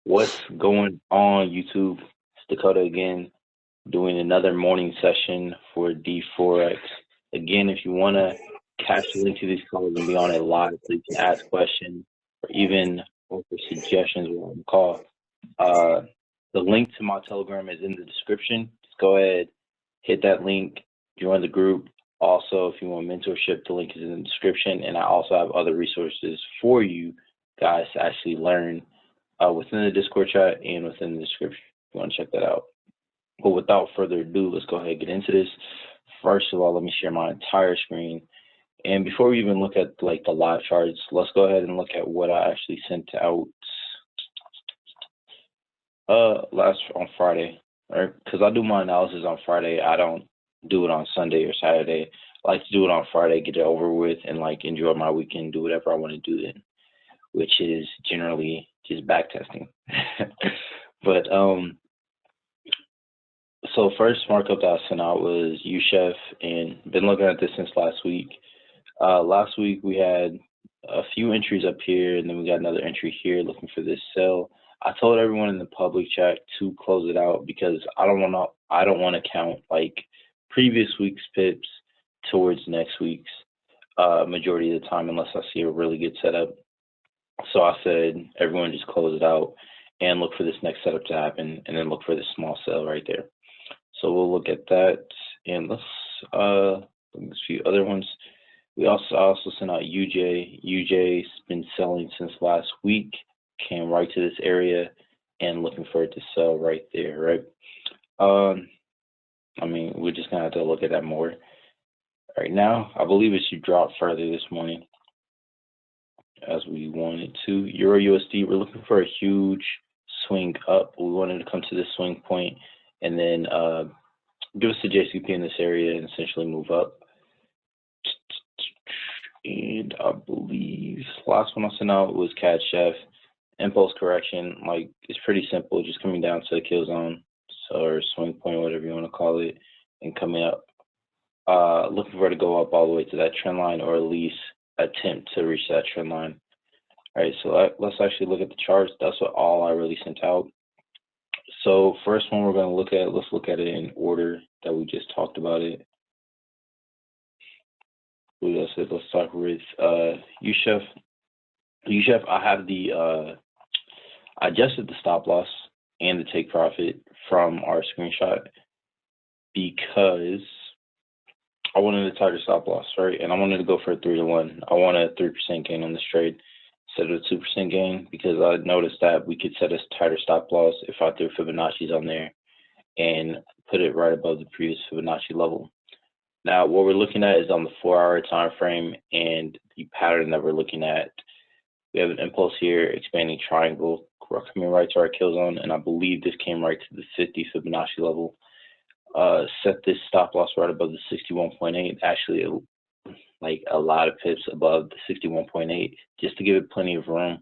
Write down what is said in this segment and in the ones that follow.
What's going on, YouTube? It's Dakota again, doing another morning session for D4X. Again, if you want to catch the link to these calls and be on it live, so you can ask questions or even offer suggestions while on the call. Uh, the link to my Telegram is in the description. Just go ahead, hit that link, join the group. Also, if you want mentorship, the link is in the description. And I also have other resources for you guys to actually learn within the Discord chat and within the description. If you want to check that out. But without further ado, let's go ahead and get into this. First of all, let me share my entire screen. And before we even look at like the live charts, let's go ahead and look at what I actually sent out last on Friday, right? Because I do my analysis on Friday. I don't do it on Sunday or Saturday. I like to do it on Friday, get it over with, and like enjoy my weekend, do whatever I want to do then, which is generally just back testing. But so first markup that I sent out was UChef, and been looking at this since last week. Last week we had a few entries up here, and then we got another entry here looking for this sell. I told everyone in the public chat to close it out because I don't want to count like previous week's pips towards next week's majority of the time unless I see a really good setup. So I said everyone just close it out and look for this next setup to happen, and then look for this small sell right there. So we'll look at that, and let's look at a few other ones. I also sent out UJ. UJ's been selling since last week, came right to this area, and looking for it to sell right there, right? I mean, we're just gonna have to look at that more. Right now, I believe it should drop further this morning, as we wanted to. Euro USD, we're looking for a huge swing up. We wanted to come to this swing point and then give us a JCP in this area and essentially move up. And I believe last one I sent out was Cat Chef. Impulse correction, like it's pretty simple, just coming down to the kill zone, or swing point, whatever you want to call it, and coming up. Looking for it to go up all the way to that trend line, or at least attempt to reach that trend line. All right, so let's actually look at the charts. That's what all I really sent out. So first one we're going to look at, let's look at it in order that we just talked about it. Let's start with UChef. UChef, I have I adjusted the stop loss and the take profit from our screenshot because I wanted a tighter stop loss, right? And I wanted to go for a 3-to-1. I wanted a 3% gain on this trade instead of a 2% gain because I noticed that we could set a tighter stop loss if I threw Fibonacci's on there and put it right above the previous Fibonacci level. Now, what we're looking at is on the 4-hour time frame, and the pattern that we're looking at. We have an impulse here, expanding triangle, coming right to our kill zone, and I believe this came right to the 50 Fibonacci level. Set this stop loss right above the 61.8, actually like a lot of pips above the 61.8, just to give it plenty of room.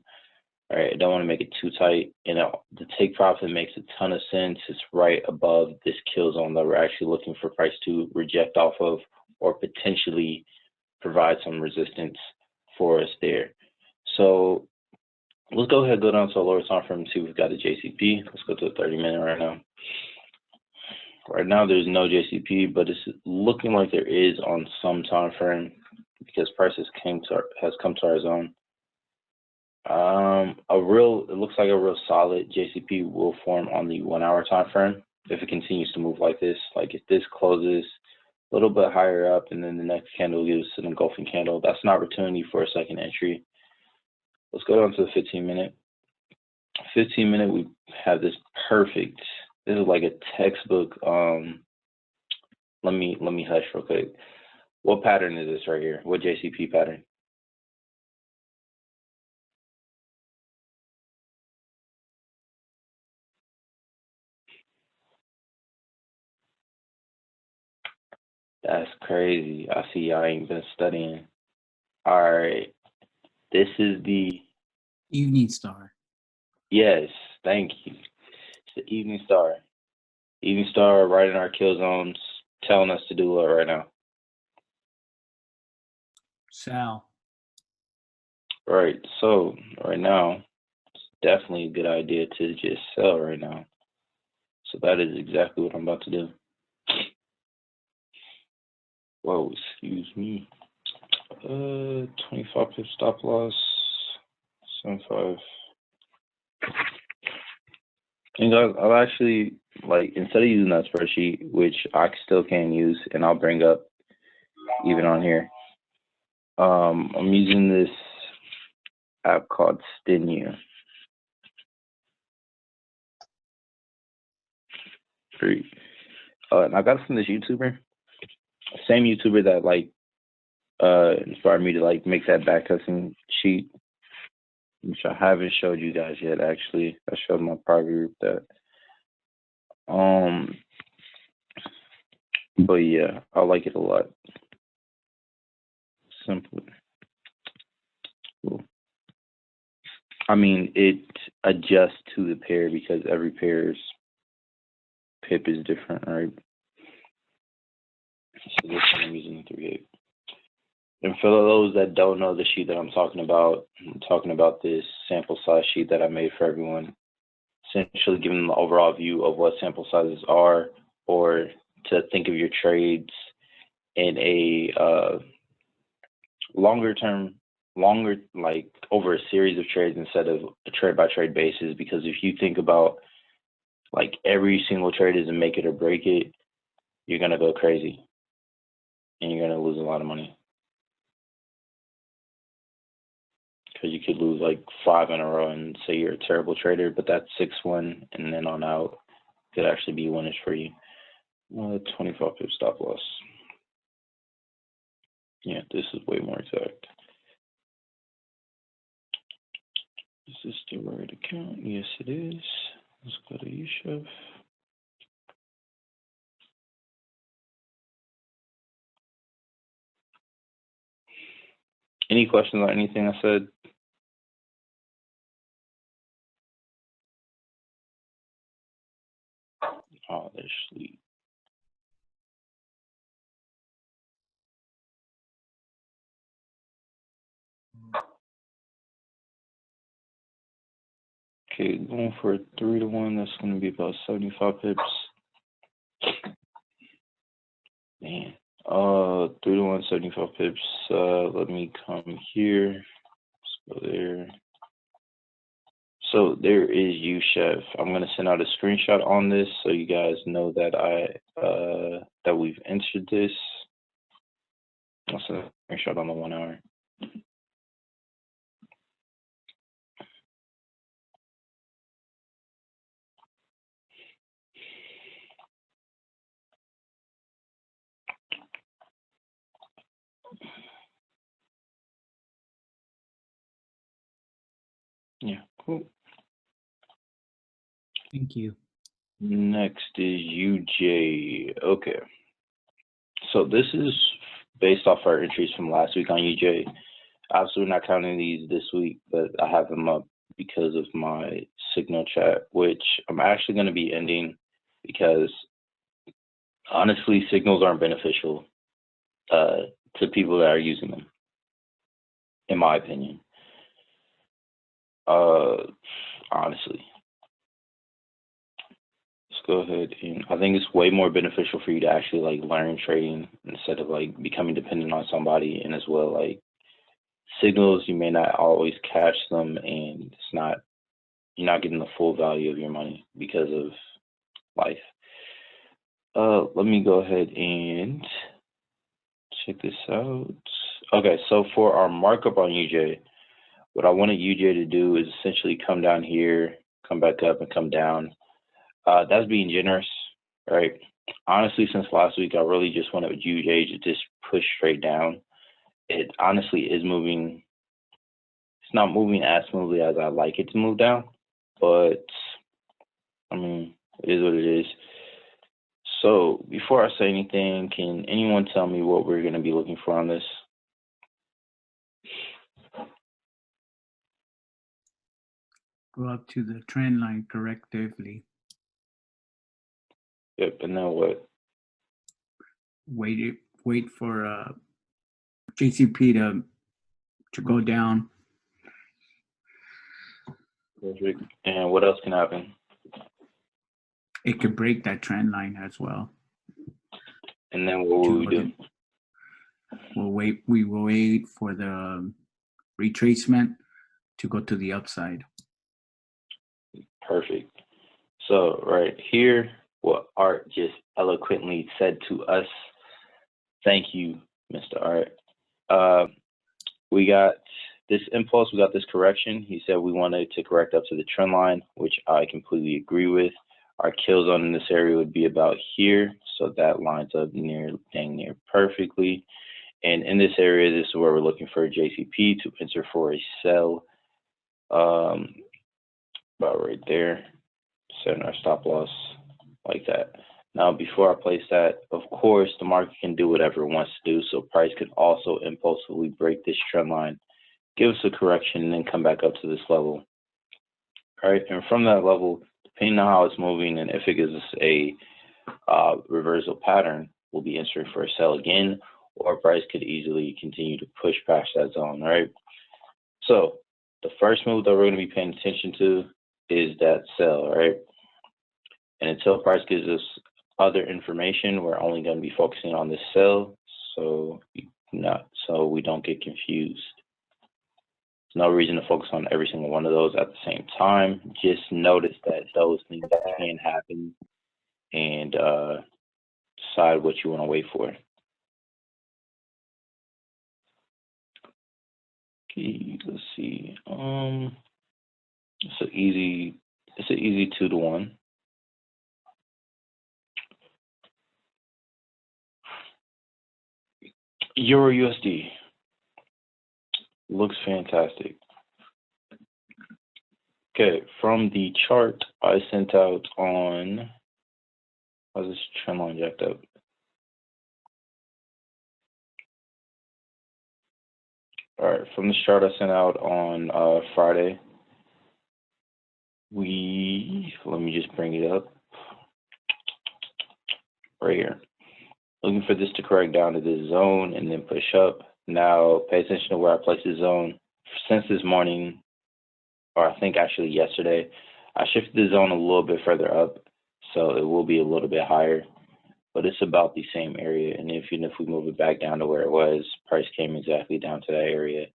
All right, I don't want to make it too tight. You know, the take profit makes a ton of sense. It's right above this kill zone that we're actually looking for price to reject off of, or potentially provide some resistance for us there. So let's go ahead and go down to a lower time frame and see if we've got a JCP. Let's go to a 30-minute right now. Right now, there's no JCP, but it's looking like there is on some time frame because prices has come to our zone. It looks like a real solid JCP will form on the 1-hour time frame if it continues to move like this. Like if this closes a little bit higher up and then the next candle gives an engulfing candle, that's an opportunity for a second entry. Let's go down to the 15-minute. 15-minute, we have this perfect. This is like a textbook. Let me hush real quick. What pattern is this right here? What JCP pattern? That's crazy. I see y'all ain't been studying. All right. This is the Evening Star. Yes, thank you. It's the Evening Star. Evening Star right in our kill zones, telling us to do what right now? Sal. Right. So right now, definitely a good idea to just sell right now. So that is exactly what I'm about to do. Whoa, excuse me. 25 pip stop loss, 75. And I'll actually, like, instead of using that spreadsheet, which I still can use, and I'll bring up even on here, I'm using this app called Stinu. Free. And I got it from this YouTuber, same YouTuber that like inspired me to like make that backtesting sheet, which I haven't showed you guys yet. Actually, I showed my private group that. But yeah, I like it a lot. Simple. Cool. I mean, it adjusts to the pair because every pair's pip is different, right? So this one I'm using 3.8. And for those that don't know the sheet that I'm talking about this sample size sheet that I made for everyone, essentially giving them the overall view of what sample sizes are, or to think of your trades in a longer, like over a series of trades instead of a trade by trade basis. Because if you think about like every single trade is a make it or break it, you're gonna go crazy and you're gonna lose a lot of money. Because you could lose like 5 in a row and say you're a terrible trader, but that's 6-1, and then on out could actually be winners for you. 25 pip stop loss. Yeah, this is way more exact. Is this the right account? Yes, it is. Let's go to USHF. Any questions on anything I said? Oh, they're asleep. Okay, going for a 3-to-1. That's going to be about 75 pips. Man, 3-to-1, 75 pips. Let me come here. Let's go there. So there is USHF. I'm going to send out a screenshot on this so you guys know that that we've entered this. I'll send a screenshot on the 1 hour. Yeah, cool. Thank you. Next is UJ. Okay. So this is based off our entries from last week on UJ. Obviously, we're not counting these this week, but I have them up because of my Signal chat, which I'm actually going to be ending because honestly, signals aren't beneficial to people that are using them, in my opinion. Honestly. Let's go ahead, and I think it's way more beneficial for you to actually like learn trading instead of like becoming dependent on somebody. And as well, like signals, you may not always catch them, and you're not getting the full value of your money because of life. Let me go ahead and check this out. Okay, so for our markup on UJ, what I wanted UJ to do is essentially come down here, come back up, and come down. That's being generous, right? Honestly, since last week, I really just wanted UJ to just push straight down. It honestly is moving. It's not moving as smoothly as I'd like it to move down, but I mean, it is what it is. So before I say anything, can anyone tell me what we're going to be looking for on this? Go up to the trend line correctively. Yep, and then what? Wait for JCP to go down. Perfect. And what else can happen? It could break that trend line as well. And then what will we do? We will wait for the retracement to go to the upside. Perfect. So right here, what Art just eloquently said to us. Thank you, Mr. Art. We got this impulse, we got this correction. He said we wanted to correct up to the trend line, which I completely agree with. Our kill zone in this area would be about here. So that lines up dang near perfectly. And in this area, this is where we're looking for a JCP to enter for a sell. About right there. Setting our stop loss like that. Now, before I place that, of course, the market can do whatever it wants to do. So price could also impulsively break this trend line, give us a correction, and then come back up to this level. All right, and from that level, depending on how it's moving and if it gives us a reversal pattern, we'll be entering for a sell again, or price could easily continue to push past that zone, right? So the first move that we're going to be paying attention to is that sell, right? And until price gives us other information, we're only going to be focusing on this sell, so we don't get confused. There's no reason to focus on every single one of those at the same time. Just notice that those things can happen and decide what you want to wait for. Okay, let's see. It's an easy 2-to-1. Euro USD looks fantastic. Okay, from the chart I sent out on, how's this trend line jacked up? All right, from the chart I sent out on Friday, let me just bring it up right here. Looking for this to correct down to this zone and then push up. Now, pay attention to where I place the zone. Since this morning, or I think actually yesterday, I shifted the zone a little bit further up, so it will be a little bit higher, but it's about the same area. And even if we move it back down to where it was, price came exactly down to that area.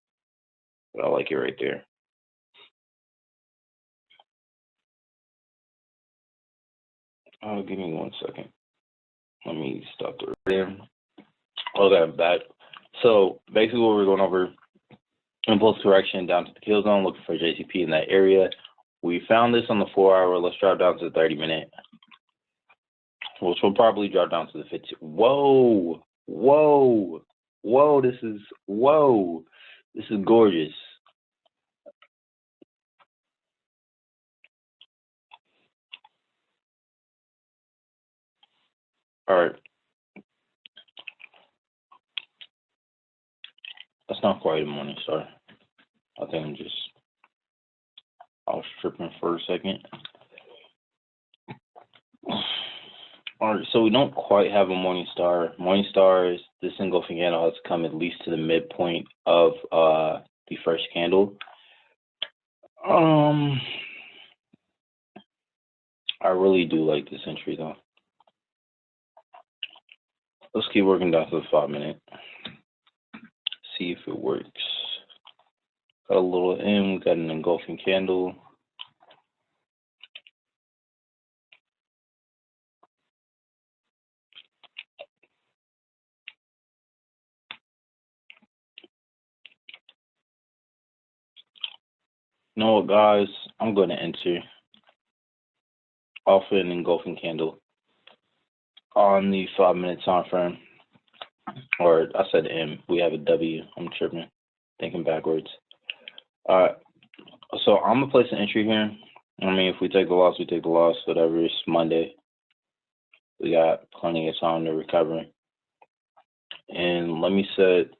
But I like it right there. Oh, give me 1 second. Let me stop the there. Okay, I'm back. So basically what we're going over, impulse correction down to the kill zone, looking for JCP in that area. We found this on the 4-hour. Let's drop down to the 30-minute, which will probably drop down to the 50. Whoa, this is gorgeous. All right. That's not quite a morning star. I think I was tripping for a second. All right, so we don't quite have a morning star. Morning stars, this engulfing candle has come at least to the midpoint of the first candle. I really do like this entry though. Let's keep working down to the 5-minute. See if it works. Got a little M, got an engulfing candle. You know what, guys? I'm going to enter off an engulfing candle on the 5-minute time frame. Or I said M. We have a W. I'm tripping. Thinking backwards. All right. So I'm going to place an entry here. I mean, if we take the loss, we take the loss. Whatever. It's Monday. We got plenty of time to recover. And let me set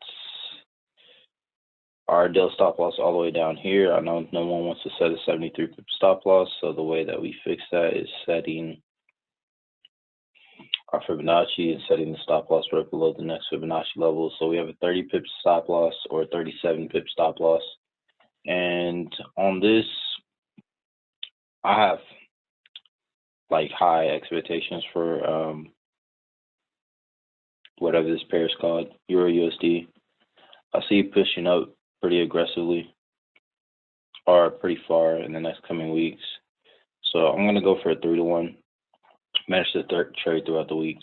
our daily stop loss all the way down here. I know no one wants to set a 73 pip stop loss, so the way that we fix that is setting our Fibonacci and setting the stop loss right below the next Fibonacci level. So we have a 30 pip stop loss or a 37 pip stop loss. And on this, I have like high expectations for whatever this pair is called, Euro USD. I see it pushing up pretty aggressively or pretty far in the next coming weeks. So I'm gonna go for a 3-to-1. Manage to trade throughout the week.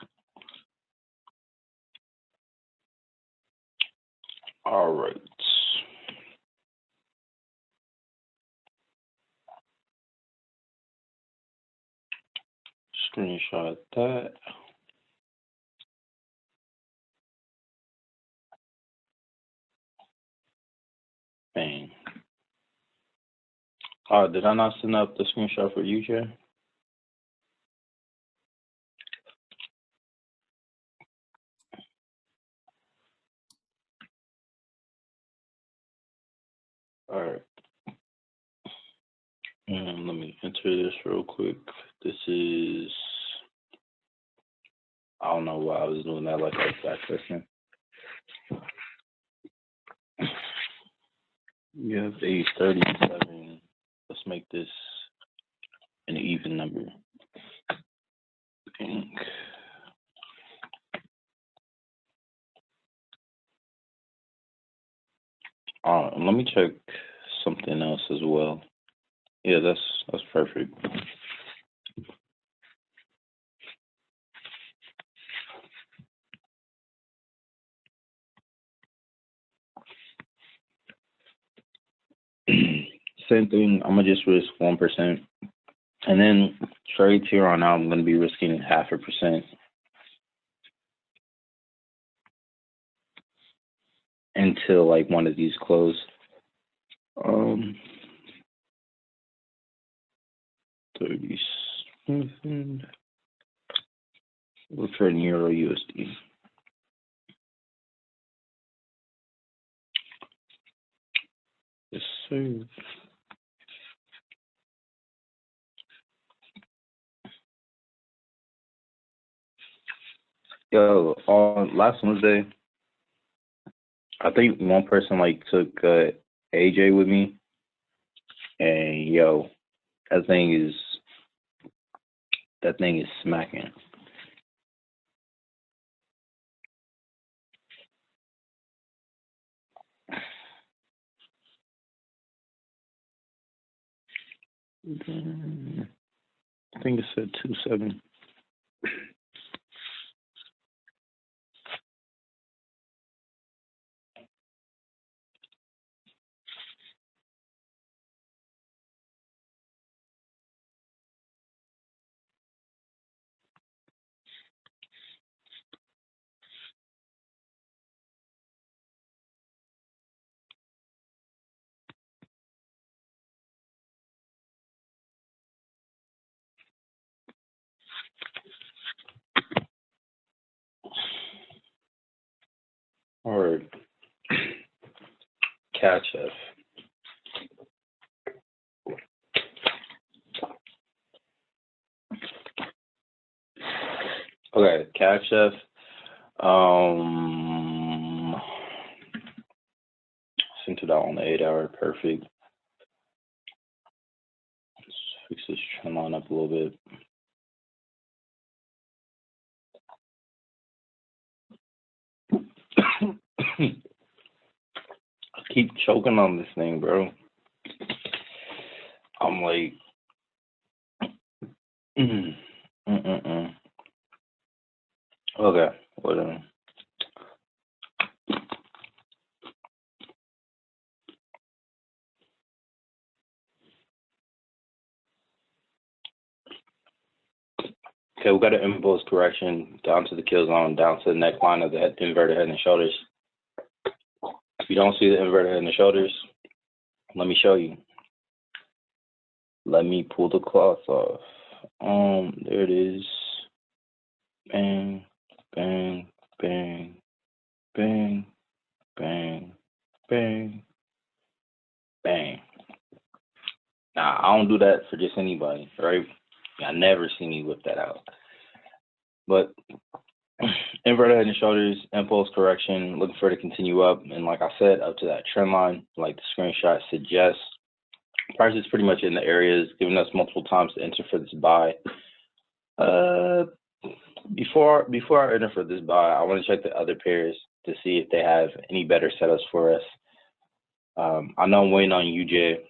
All right. Screenshot that. Bang. Oh, did I not send up the screenshot for you, Jay? All right. Let me enter this real quick. This is, I don't know why I was doing that like back session. We have a 37. Let's make this an even number. Pink. Let me check something else as well. Yeah, that's perfect. Same thing. I'm gonna just risk 1%, and then trades here on out. I'm gonna be risking 0.5% until like one of these close. 37. Look for Euro USD. Yes, sir. Yo, on last Wednesday, I think one person like took AJ with me, and yo, that thing is smacking. I think it said 2.7. All right. Catch F. Okay, Catch F. Centered out on the 8-hour, perfect. Let's fix this trend line up a little bit. I keep choking on this thing, bro. I'm like, Okay, whatever. Okay, we got an impulse correction down to the kill zone, down to the neckline of the inverted head and shoulders. If you don't see the inverted head and shoulders, let me show you. Let me pull the cloth off. There it is. Bang, bang, bang, bang, bang, bang, bang. Now, I don't do that for just anybody, right? I never see me whip that out. But inverted head and shoulders, impulse correction, looking for it to continue up. And like I said, up to that trend line, like the screenshot suggests, Price is pretty much in the areas, giving us multiple times to enter for this buy. Before I enter for this buy, I want to check the other pairs to see if they have any better setups for us. I know I'm waiting on UJ.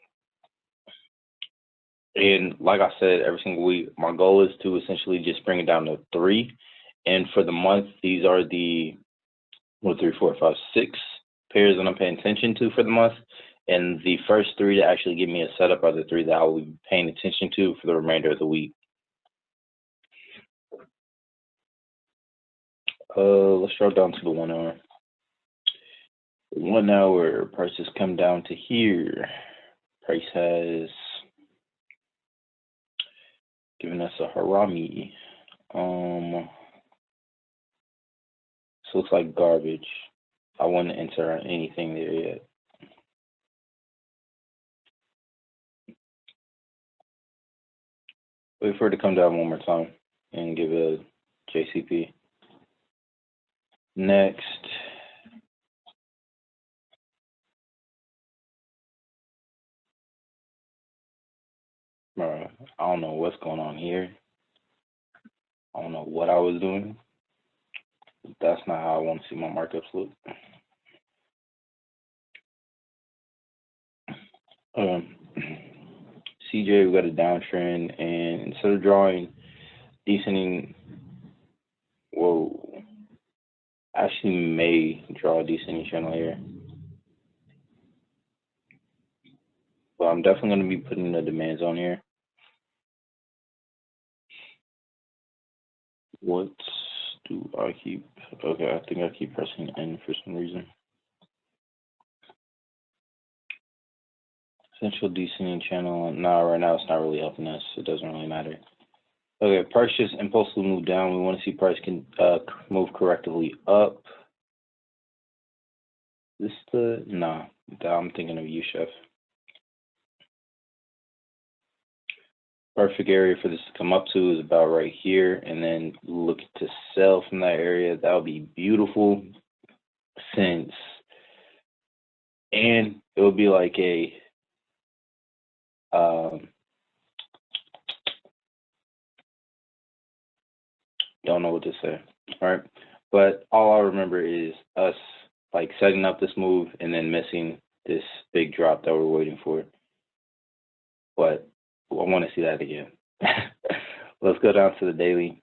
And like I said, every single week, my goal is to essentially just bring it down to 3. And for the month, these are the 1, 2, 3, 4, 5, 6 pairs that I'm paying attention to for the month. And the first 3 to actually give me a setup are the 3 that I will be paying attention to for the remainder of the week. Let's drop down to the 1 hour. 1 hour prices come down to here. Price has given us a harami. So looks like garbage. I wouldn't enter anything there yet. Wait for it to come down one more time and give a JCP. Next. I don't know what's going on here. I don't know what I was doing. That's not how I want to see my markups look. CJ, we got a downtrend, and instead of drawing descending, whoa, actually may draw a descending channel here. But I'm definitely going to be putting the demands on here. What do I keep? Okay, I think I keep pressing N for some reason. Essential descending channel. No, right now it's not really helping us. It doesn't really matter. Okay, price just impulsively move down. We want to see price can move correctively up. This the nah. I'm thinking of you, Chef. Perfect area for this to come up to is about right here, and then look to sell from that area. That would be beautiful, since, and it would be like a don't know what to say. All right, but all I remember is us like setting up this move and then missing this big drop that we're waiting for. But I want to see that again. Let's go down to the daily.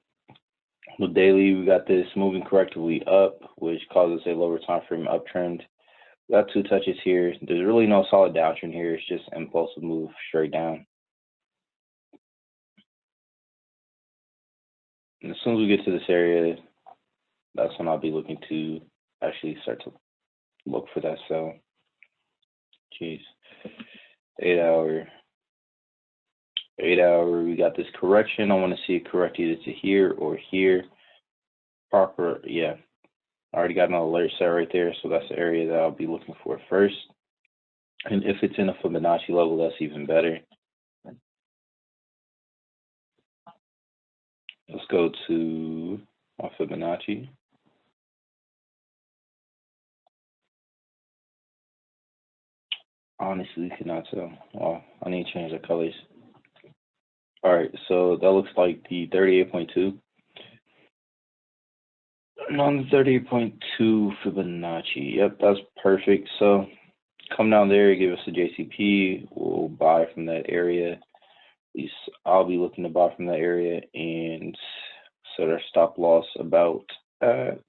The daily, we got this moving correctively up, which causes a lower time frame uptrend. We got 2 touches here. There's really no solid downtrend here. It's just impulsive move straight down. And as soon as we get to this area, that's when I'll be looking to actually start to look for that sell. Jeez. 8 hour. 8 hour, we got this correction. I want to see it correct either to here or here. Proper, yeah. I already got an alert set right there, so that's the area that I'll be looking for first. And if it's in a Fibonacci level, that's even better. Let's go to my Fibonacci. Honestly, could not tell. Well, I need to change the colors. All right, so that looks like the 38.2. And on the 38.2 Fibonacci, yep, that's perfect. So come down there, give us a JCP. We'll buy from that area. At least I'll be looking to buy from that area and set our stop loss about at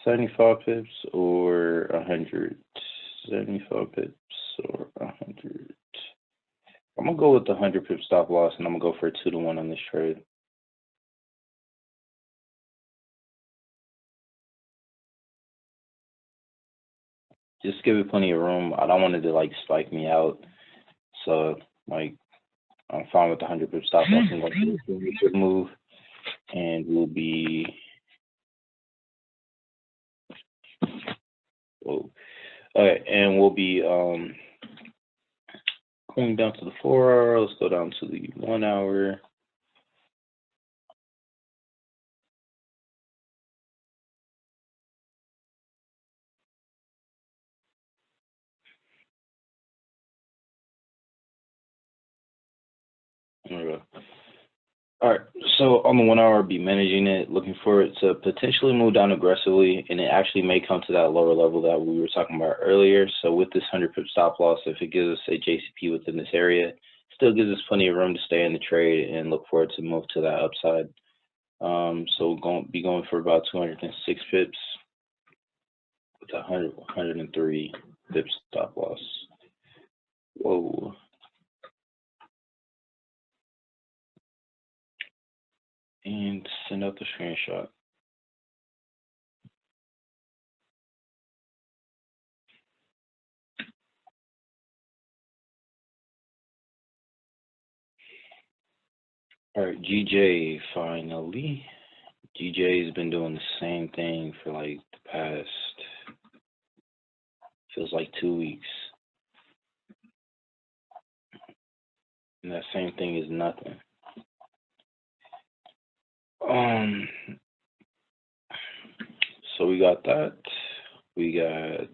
75 pips or 100. 75 pips or 100. I'm gonna go with the 100 pip stop loss, and I'm gonna go for a 2-to-1 on this trade. Just give it plenty of room. I don't want it to like spike me out. So like I'm fine with the 100 pip stop loss. I'm going to do a good move, and we'll be. Whoa. Okay, and we'll be going down to the 4 hour. Let's go down to the 1 hour. Okay. All right, so on the 1 hour, be managing it, looking for it to potentially move down aggressively, and it actually may come to that lower level that we were talking about earlier. So with this 100 pip stop loss, if it gives us a JCP within this area, still gives us plenty of room to stay in the trade and look for it to move to that upside. So we're going to be going for about 206 pips with 103 pip stop loss. Whoa. And send out the screenshot. All right, GJ finally. GJ has been doing the same thing for like the past, feels like 2 weeks. And that same thing is nothing. So we got that. We got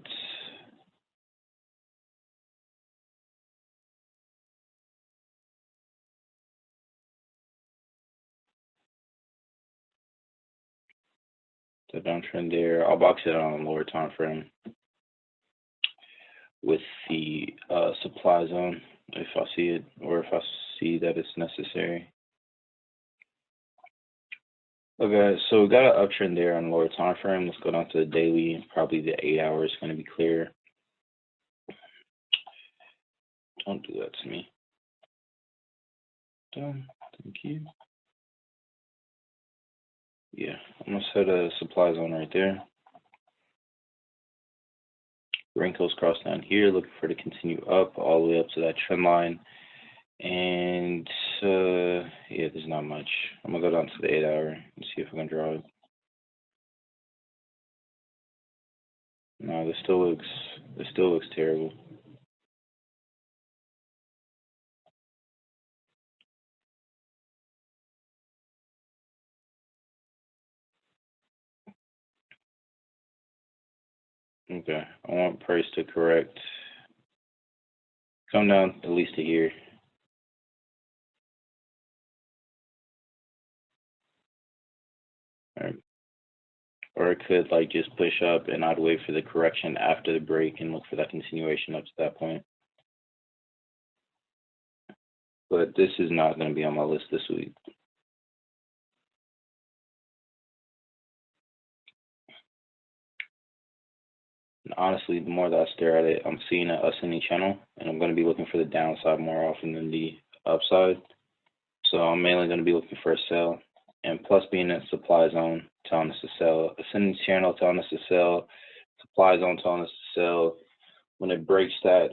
the downtrend there. I'll box it on a lower time frame with the supply zone if I see it, or if I see that it's necessary. Okay, so we got an uptrend there on a lower time frame. Let's go down to the daily. Probably the 8 hours is going to be clear. Don't do that to me. Done. Thank you. Yeah, I'm gonna set a supply zone right there. Wrinkles cross down here, looking for it to continue up all the way up to that trend line. And yeah, there's not much. I'm gonna go down to the 8 hour and see if I can draw it. No, this still looks terrible. Okay, I want price to correct. Come down at least to here. All right. Or it could like just push up, and I'd wait for the correction after the break and look for that continuation up to that point. But this is not going to be on my list this week. And honestly, the more that I stare at it, I'm seeing an ascending channel, and I'm going to be looking for the downside more often than the upside. So I'm mainly going to be looking for a sell, and plus being in supply zone telling us to sell, ascending channel telling us to sell, supply zone telling us to sell. When it breaks that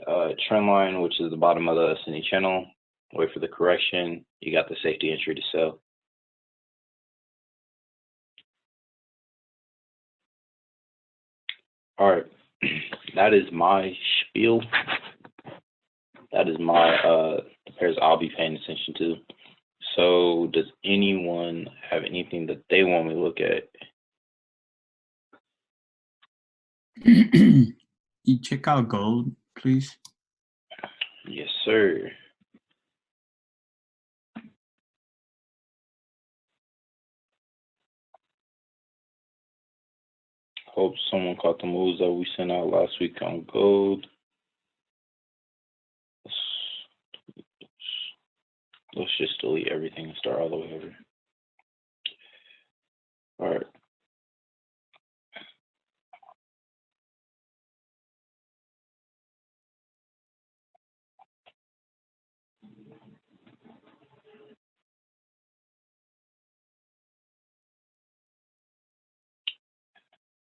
trend line, which is the bottom of the ascending channel, wait for the correction, you got the safety entry to sell. All right, that is my spiel. That is my the pairs I'll be paying attention to. So does anyone have anything that they want me to look at? You check out gold, please. Yes, sir. Hope someone caught the moves that we sent out last week on gold. Let's just delete everything and start all the way over. All right.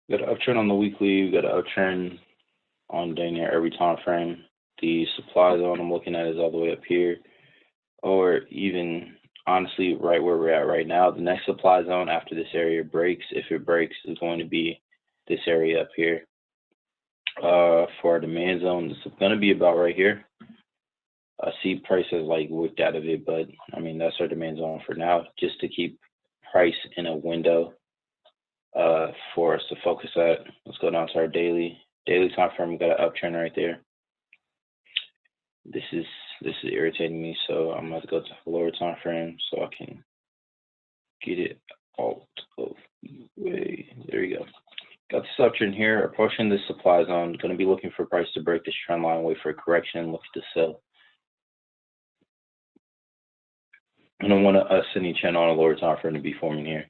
We got an uptrend on the weekly. We got an uptrend on dang near every time frame. The supply zone I'm looking at is all the way up here, or even honestly right where we're at right now. The next supply zone after this area breaks, if it breaks, is going to be this area up here. For our demand zone, it's going to be about right here. I see prices like worked out of it, but I mean that's our demand zone for now, just to keep price in a window for us to focus at. Let's go down to our daily time frame. We got an uptrend right there. This is irritating me, so I'm going to go to the lower time frame so I can get it out of the way. There you go. Got this uptrend here, approaching this supply zone. Going to be looking for price to break this trend line, wait for a correction, look to sell. I don't want a ascending channel on a lower time frame to be forming here.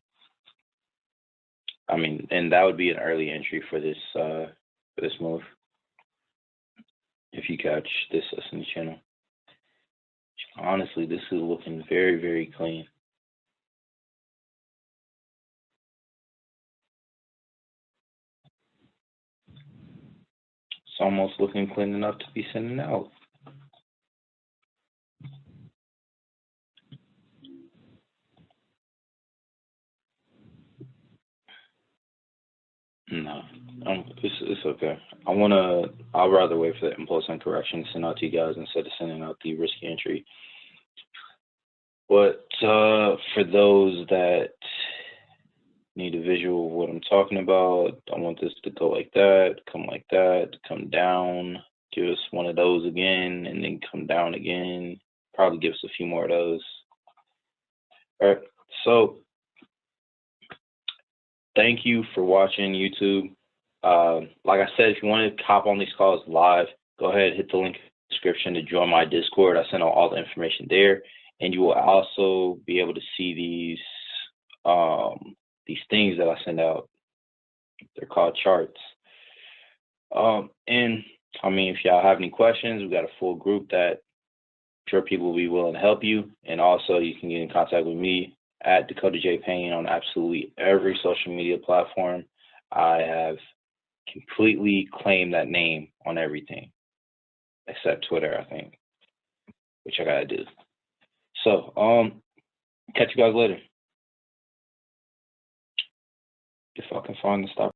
I mean, and that would be an early entry for this move. If you catch this ascending channel. Honestly, this is looking very, very clean. It's almost looking clean enough to be sending out. No, it's okay. I'd rather wait for the impulse and correction to send out to you guys instead of sending out the risky entry. But for those that need a visual of what I'm talking about, I want this to go like that, come down, give us one of those again, and then come down again. Probably give us a few more of those. All right, so thank you for watching YouTube. Like I said, if you want to hop on these calls live, go ahead, hit the link in the description to join my Discord. I send out all the information there, and you will also be able to see these things that I send out. They're called charts. And I mean, if y'all have any questions, we've got a full group that I'm sure people will be willing to help you. And also, you can get in contact with me at Dakota J. Payne on absolutely every social media platform. I have completely claimed that name on everything except Twitter, I think, which I gotta do. So, catch you guys later. If I can find the stop.